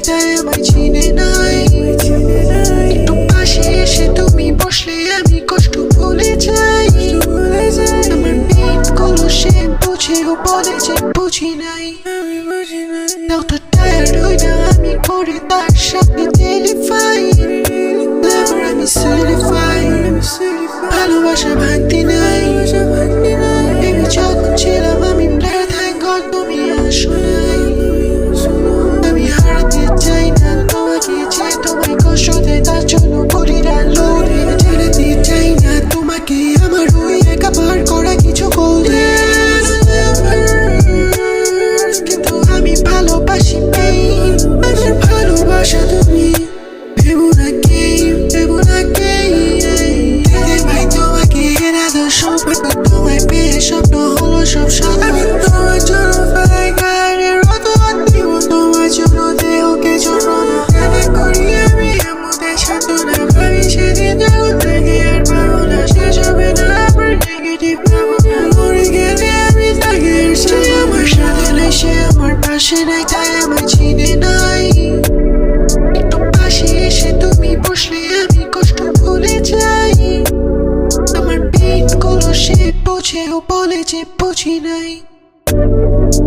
তাই আমায় চিনে নাই। একটু পাশে এসে তুমি বসলে আমি কষ্ট ভুলে যাই। আমার পেট গুলো সে বুঝেও বলে যে বুঝি নাই। তাও তো টায়ার্ড হই না আমি করে তার সাথে টেলিফাই। আমি সেলিফাই, ভালোবাসা ভাঙতে নাই। আমি যখন ছিলাম আমি প্লেয়ার, থ্যাঙ্ক গড তুমি আসো নাই। আমি হারাতে চাই না তোমাকে, যে তোমায় কষ্ট দেয় তার জন্য বলি না লোরে। ছেড়ে দিতে চাই না তোমাকে, আমার ওই একা পার করা কিছু গোলে। কিন্তু আমি ভালোবাসি পেইন, আমার ভালোবাসা তুমি ভেবো না কে, ভেবো না কে। দিতে ভাই তোমাকে এনাদের সম্পর্ক, তোমায় পেয়ে স্বপ্ন হলো সব সাদা। আমি তোমার জন্য ফেলাই গায়ের রত দিব, তোমার জন্য দেহকে জন্য কেনে করি আমি এমদের সাথে না। ভাবি সেদিন যখন থেকে আর পাবো না, শেষ হবে না আবার নেগেটিভ পাবো না। মরে গেলে আমি তাকে সে আমার সাথে নাই, সে আমার পাশে নাই, তাই আমায় চিনে নাই। একটু পাশে এসে তুমি বসলে আমি কষ্ট ভুলে যাই। আমার পেট গুলো সে বুঝেও বলে যে বুঝি নাই।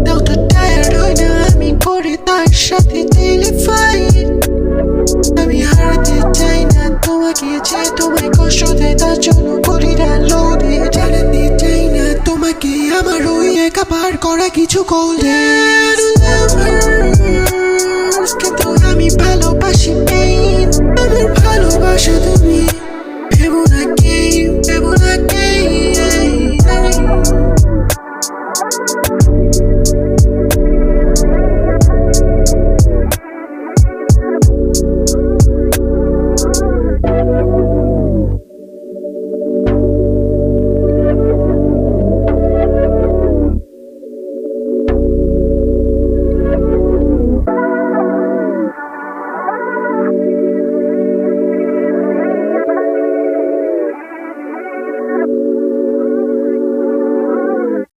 তাও তো টায়ার্ড হই না আমি করে তার সাথে টেলিফাই। আমি হারাতে চাই না তোমাকে, যে তোমায় কষ্ট দেয় তার জন্য বলি না লোরে। ছেড়ে দিতে চাই না তোমাকে, আমার ওই একা পার করা কিছু গোলে।